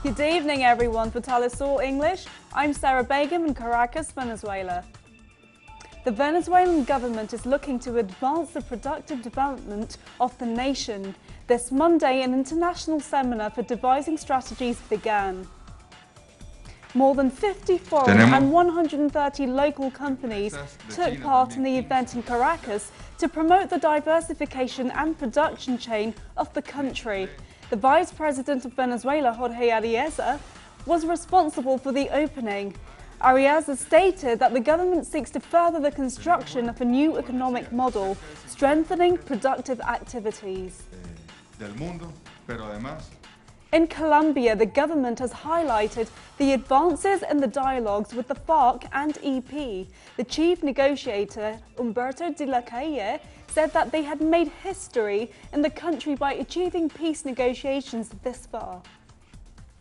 Good evening, everyone. For Telesur English, I'm Sarah Begum in Caracas, Venezuela. The Venezuelan government is looking to advance the productive development of the nation. This Monday, an international seminar for devising strategies began. More than 50 foreign and 130 local companies took part in the event in Caracas to promote the diversification and production chain of the country. The Vice President of Venezuela, Jorge Araiza, was responsible for the opening. Araiza stated that the government seeks to further the construction of a new economic model, strengthening productive activities. In Colombia, the government has highlighted the advances in the dialogues with the FARC and EP. The chief negotiator, Humberto de la Calle, said that they had made history in the country by achieving peace negotiations this far.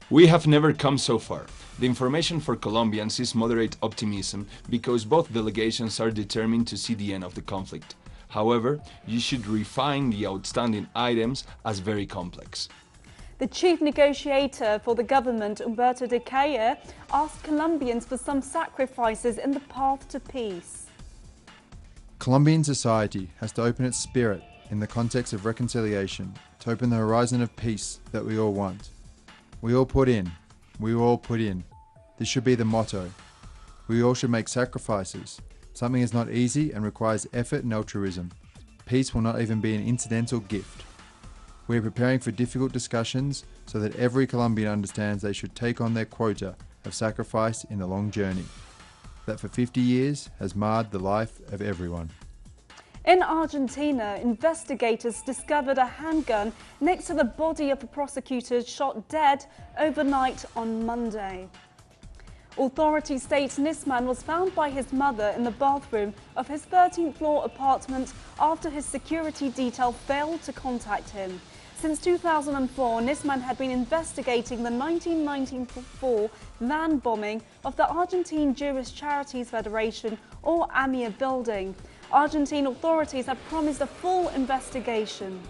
We have never come so far. The information for Colombians is moderate optimism because both delegations are determined to see the end of the conflict. However, you should refine the outstanding items as very complex. The chief negotiator for the government, Humberto de Calle, asked Colombians for some sacrifices in the path to peace. Colombian society has to open its spirit in the context of reconciliation to open the horizon of peace that we all want. We all put in. We all put in. This should be the motto. We all should make sacrifices. Something is not easy and requires effort and altruism. Peace will not even be an incidental gift. We are preparing for difficult discussions so that every Colombian understands they should take on their quota of sacrifice in the long journey that for 50 years has marred the life of everyone. In Argentina, investigators discovered a handgun next to the body of a prosecutor shot dead overnight on Monday. Authorities state Nisman was found by his mother in the bathroom of his 13th floor apartment after his security detail failed to contact him. Since 2004, Nisman had been investigating the 1994 van bombing of the Argentine Jewish Charities Federation, or AMIA building. Argentine authorities have promised a full investigation.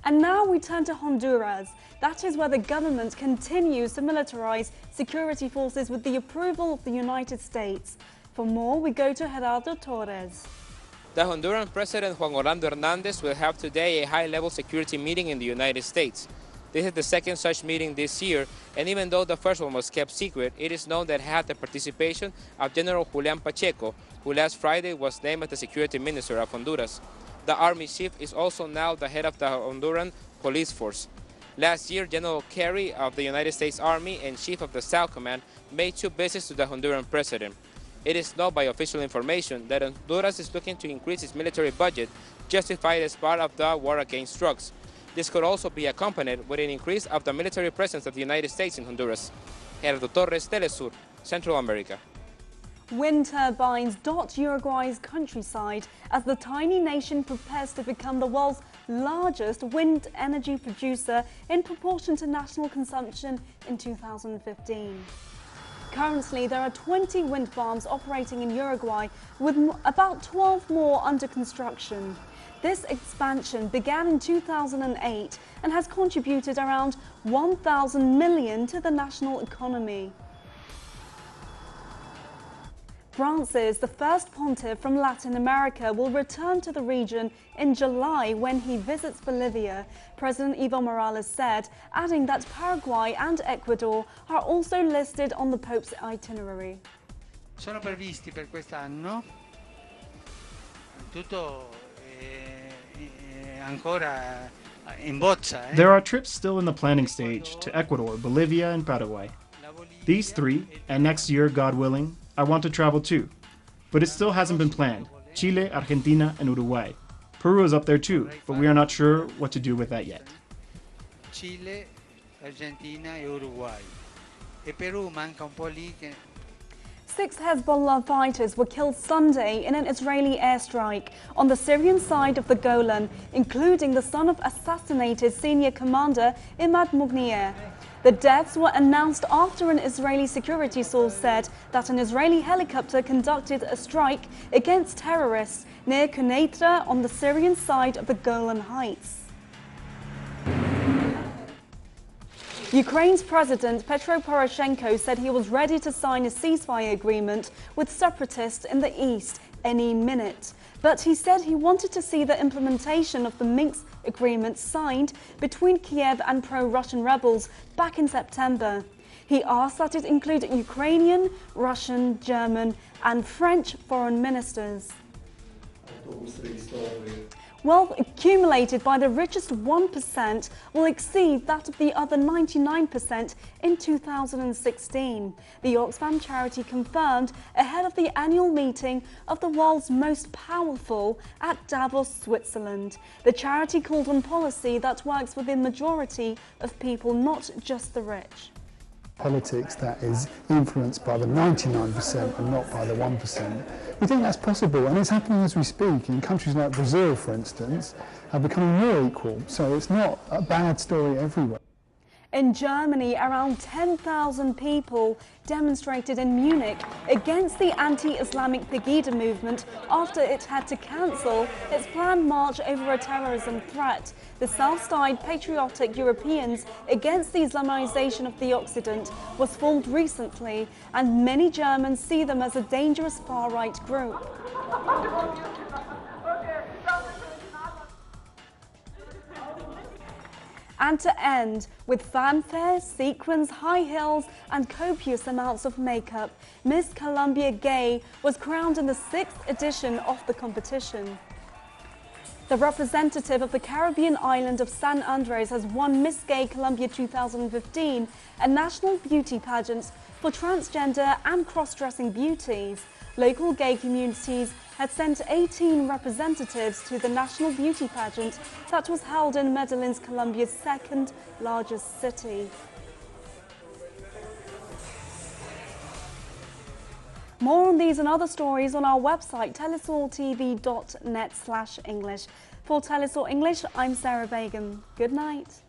And now we turn to Honduras. That is where the government continues to militarize security forces with the approval of the United States. For more, we go to Gerardo Torres. The Honduran President Juan Orlando Hernández will have today a high-level security meeting in the United States. This is the second such meeting this year, and even though the first one was kept secret, it is known that it had the participation of General Julian Pacheco, who last Friday was named as the Security Minister of Honduras. The Army chief is also now the head of the Honduran police force. Last year, General Kerry of the United States Army and Chief of the South Command made two visits to the Honduran president. It is known by official information that Honduras is looking to increase its military budget, justified as part of the war against drugs. This could also be accompanied with an increase of the military presence of the United States in Honduras. Gerardo Torres, Telesur, Central America. Wind turbines dot Uruguay's countryside as the tiny nation prepares to become the world's largest wind energy producer in proportion to national consumption in 2015. Currently, there are 20 wind farms operating in Uruguay, with about 12 more under construction. This expansion began in 2008 and has contributed around 1,000 million to the national economy. Francis, the first pontiff from Latin America, will return to the region in July when he visits Bolivia, President Evo Morales said, adding that Paraguay and Ecuador are also listed on the Pope's itinerary. Sono previsti per quest'anno, tutto ancora in bozza. There are trips still in the planning stage to Ecuador, Bolivia, and Paraguay. These three, and next year, God willing, I want to travel too. But it still hasn't been planned. Chile, Argentina, and Uruguay. Peru is up there too, but we are not sure what to do with that yet. Chile, Argentina e Uruguay. E Peru manca un po' lì che... 6 Hezbollah fighters were killed Sunday in an Israeli airstrike on the Syrian side of the Golan, including the son of assassinated senior commander Imad Mugnier. The deaths were announced after an Israeli security source said that an Israeli helicopter conducted a strike against terrorists near Quneitra on the Syrian side of the Golan Heights. Ukraine's President Petro Poroshenko said he was ready to sign a ceasefire agreement with separatists in the east any minute. But he said he wanted to see the implementation of the Minsk agreement signed between Kiev and pro-Russian rebels back in September. He asked that it include Ukrainian, Russian, German and French foreign ministers. Wealth accumulated by the richest 1% will exceed that of the other 99% in 2016, the Oxfam charity confirmed ahead of the annual meeting of the world's most powerful at Davos, Switzerland. The charity called on policy that works with the majority of people, not just the rich. Politics that is influenced by the 99% and not by the 1%. We think that's possible, and it's happening as we speak. In countries like Brazil, for instance, are becoming more equal, so it's not a bad story everywhere. In Germany, around 10,000 people demonstrated in Munich against the anti-Islamic Pegida movement after it had to cancel its planned march over a terrorism threat. The self-styled Patriotic Europeans Against the Islamization of the Occident was formed recently, and many Germans see them as a dangerous far-right group. And to end, with fanfare, sequins, high heels and copious amounts of makeup, Miss Colombia Gay was crowned in the 6th edition of the competition. The representative of the Caribbean island of San Andres has won Miss Gay Colombia 2015, a national beauty pageant for transgender and cross-dressing beauties. Local gay communities had sent 18 representatives to the national beauty pageant that was held in Medellin, Colombia's second largest city. More on these and other stories on our website telesortv.net/English. For Telesor English, I'm Sarah Begum. Good night.